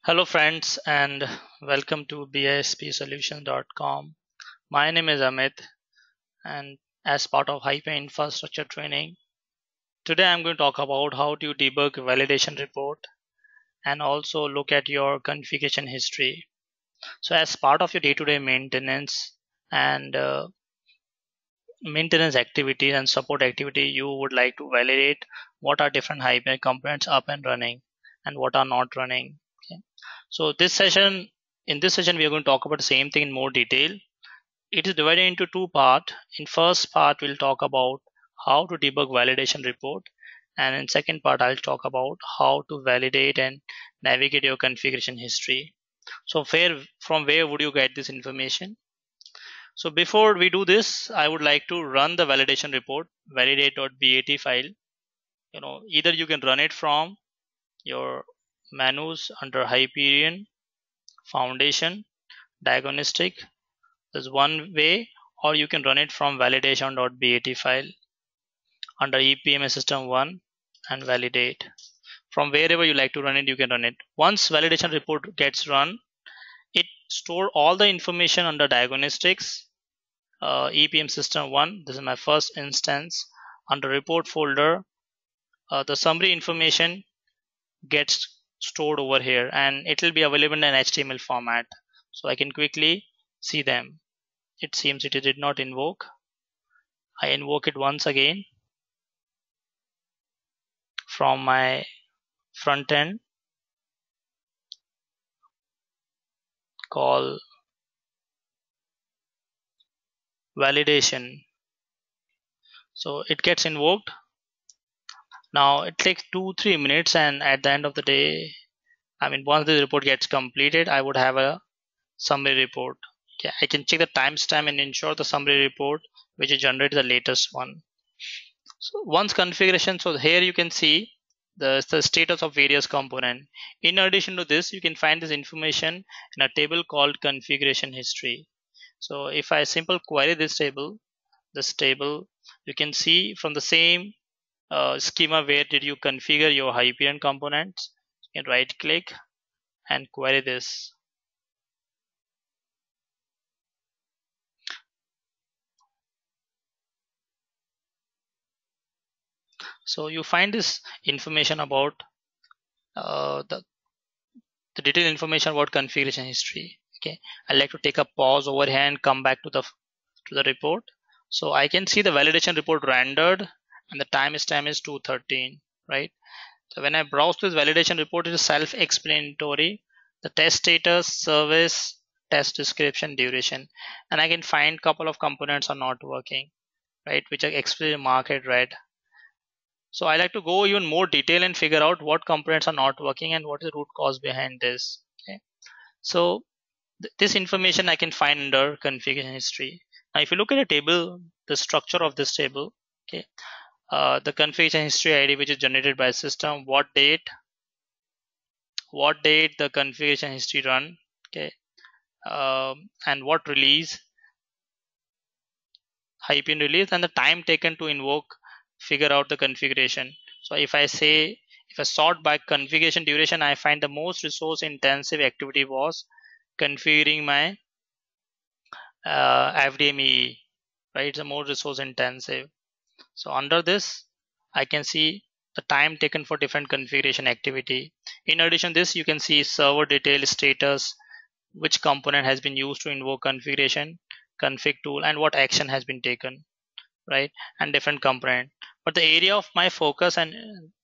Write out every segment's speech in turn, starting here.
Hello, friends, and welcome to bispsolutions.com. My name is Amit, and as part of Hyperion infrastructure training, today I'm going to talk about how to debug validation report and also look at your configuration history. So, as part of your day-to-day maintenance and maintenance activity and support activity, you would like to validate what are different Hyperion components up and running and what are not running. Okay. So in this session, we are going to talk about the same thing in more detail. It is divided into two parts. In first part, we'll talk about how to debug validation report, and in second part, I'll talk about how to validate and navigate your configuration history. So, from where would you get this information? So, before we do this, I would like to run the validation report, validate.bat file. Either you can run it from your menus under Hyperion, Foundation, Diagnostic. There's one way, or you can run it from validation.bat file under EPM system 1 and validate. From wherever you like to run it, you can run it. Once validation report gets run, it store all the information under diagnostics, EPM system 1. This is my first instance. Under report folder, the summary information gets stored over here, and it will be available in an HTML format, so I can quickly see them. It seems it did not invoke. I invoke it once again from my front end, call validation. So it gets invoked. Now it takes 2-3 minutes, and at the end of the day, once the report gets completed, I would have a summary report. Okay, I can check the timestamp and ensure the summary report which is generated the latest one. So once configuration, so here you can see the status of various component. In addition to this, you can find this information in a table called configuration history. So if I simple query this table, you can see from the same schema where did you configure your Hyperion components. You can right click and query this. So you find this information about uh, the, the detailed information about configuration history. Okay, I'd like to take a pause over here and come back to the report. So I can see the validation report rendered, and the timestamp is 2:13, right? So when I browse this validation report, it is self-explanatory. The test status, service, test description, duration, and I can find couple of components are not working, right? Which are explicitly marked red. So I like to go even more detail and figure out what components are not working and what is the root cause behind this. Okay. So this information I can find under configuration history. Now, if you look at the table, the structure of this table, okay, the configuration history ID which is generated by system, what date the configuration history run, okay, and what release, Hyperion release, and the time taken to invoke, figure out the configuration. So if I sort by configuration duration, I find the most resource intensive activity was configuring my FDME, right? It's the more resource intensive. So under this, I can see the time taken for different configuration activity. In addition to this, you can see server detail status, which component has been used to invoke configuration, config tool, and what action has been taken, right? And different component. But the area of my focus, and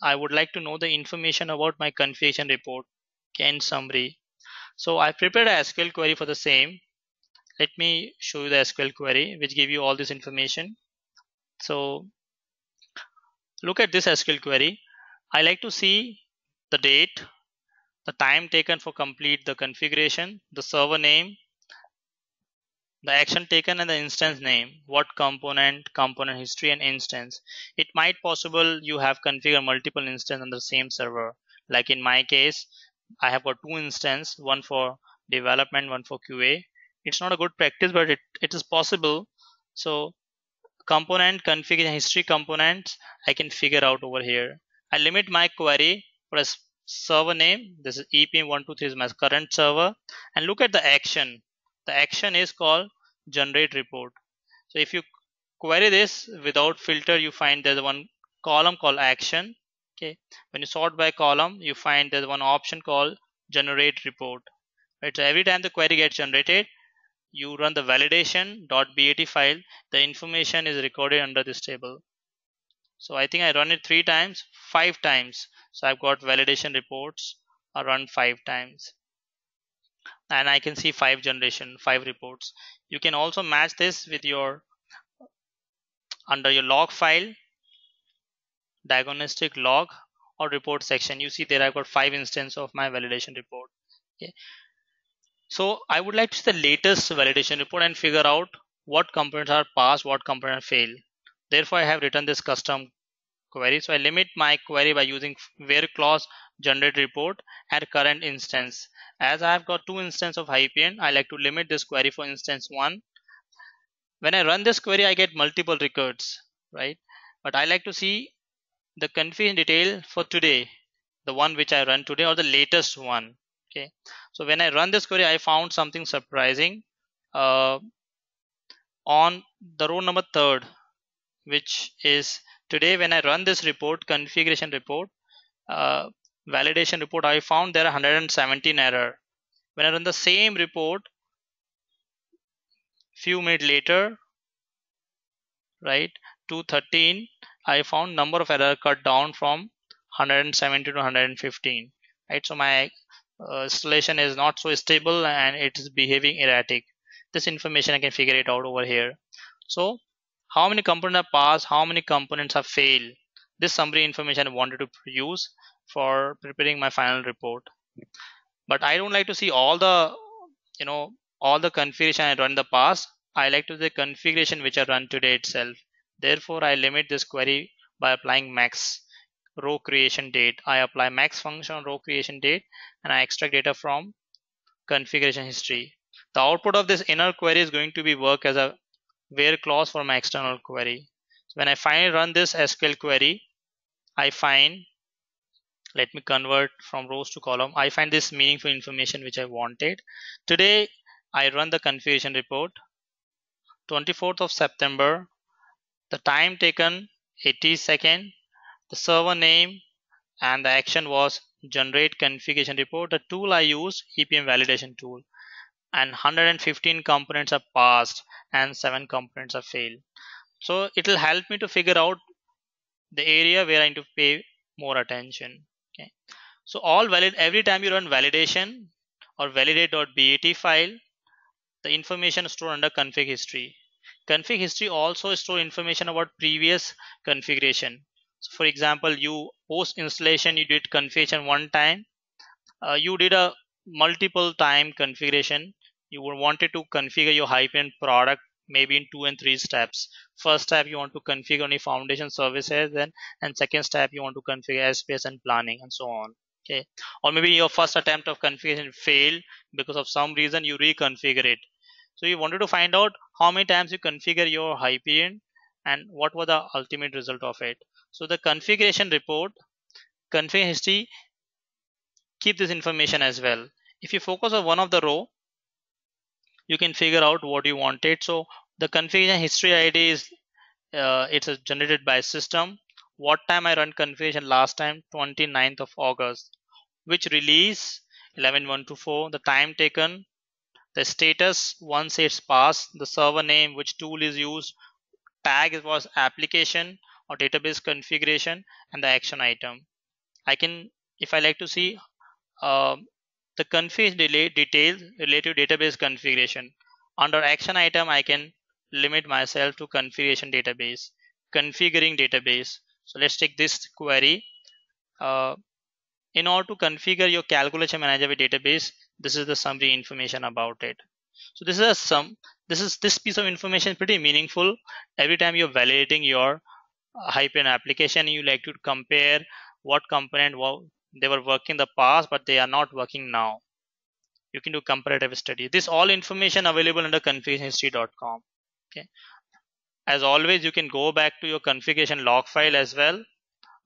I would like to know the information about my configuration report, in summary. So I prepared a SQL query for the same. Let me show you the SQL query which give you all this information. So look at this SQL query. I like to see the date, the time taken for complete the configuration, the server name, the action taken, and the instance name, what component history, and instance. It might possible you have configured multiple instances on the same server. Like in my case, I have got two instances, one for development, one for QA. It's not a good practice, but it is possible. So component configuration history components I can figure out over here. I limit my query for a server name. This is EPM123 is my current server. And look at the action. The action is called generate report. So if you query this without filter, you find there's one column called action. Okay. When you sort by column, you find there's one option called generate report. Right. So every time the query gets generated, you run the validation.bat file. The information is recorded under this table. So I think I run it 3 times, 5 times. So I've got validation reports are run 5 times. And I can see 5 reports. You can also match this with your under your log file, diagnostic log or report section. You see there I've got 5 instances of my validation report. Okay. So I would like to see the latest validation report and figure out what components are passed, what components fail. Therefore, I have written this custom query. So I limit my query by using where clause generate report at current instance. As I have got 2 instances of Hyperion, I like to limit this query for instance 1. When I run this query, I get multiple records, right? But I like to see the configuration detail for today, the one which I run today or the latest one. Okay. So when I run this query, I found something surprising on the row number 3rd, which is today. When I run this report, configuration report, validation report, I found there are 117 error. When I run the same report few minutes later, right, 213, I found number of error cut down from 170 to 115, right? So my installation is not so stable and it is behaving erratic. This information I can figure it out over here. So how many components are passed, how many components have failed? This summary information I wanted to use for preparing my final report. But I don't like to see all the all the configuration I run in the past. I like to see the configuration which I run today itself. Therefore I limit this query by applying max row creation date. I apply max function on row creation date and I extract data from configuration history. The output of this inner query is going to be work as a where clause for my external query. So when I finally run this SQL query, I find, let me convert from rows to column, I find this meaningful information which I wanted. Today I run the configuration report, 24th of September, the time taken 80 seconds, the server name and the action was generate configuration report. The tool I used, EPM validation tool, and 115 components are passed and 7 components are failed. So it will help me to figure out the area where I need to pay more attention. Okay. So all valid, every time you run validation or validate.bat file, the information is stored under config history. Config history also store information about previous configuration. So for example, you post installation, you did configuration one time, you did a multiple time configuration. You wanted to configure your Hyperion product maybe in 2 and 3 steps. First step you want to configure only foundation services, then and second step you want to configure SPS and planning and so on. Okay, or maybe your first attempt of configuration failed because of some reason, you reconfigure it. So you wanted to find out how many times you configure your Hyperion and what was the ultimate result of it. So the configuration report, config history, keep this information as well. If you focus on one of the row, you can figure out what you wanted. So the configuration history ID is it's generated by system. What time I run configuration last time, 29th of August. Which release, 11.124. The time taken, the status once it's passed, the server name, which tool is used, tag was application or database configuration, and the action item. I can, if I like to see the config details related to database configuration, under action item I can limit myself to configuration database, configuring database. So let's take this query. In order to configure your calculation manager with database, this is the summary information about it. So this is this piece of information pretty meaningful. Every time you're validating your Hyperion application, you like to compare what component they were working in the past but they are not working now. You can do comparative study. This all information available under configuration.history.com. Okay. As always, you can go back to your configuration log file as well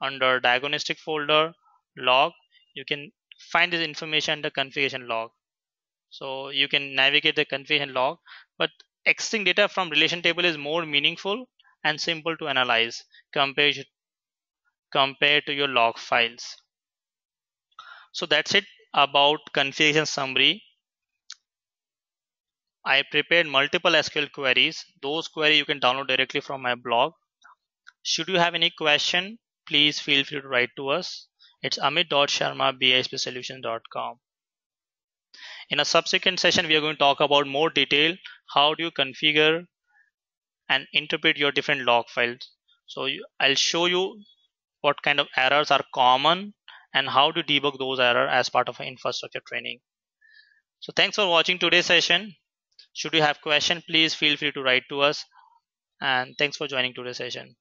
under diagnostic folder, log. you can find this information in the configuration log. So you can navigate the configuration log, but accessing data from relation table is more meaningful and simple to analyze compared to your log files. So that's it about configuration summary. I prepared multiple SQL queries. Those queries you can download directly from my blog. Should you have any question, please feel free to write to us. It's amit.sharma@bispaysolutions.com. In a subsequent session, we are going to talk about more detail. How do you configure and interpret your different log files? So I'll show you what kind of errors are common and how to debug those errors as part of infrastructure training. So thanks for watching today's session. Should you have question, please feel free to write to us. And thanks for joining today's session.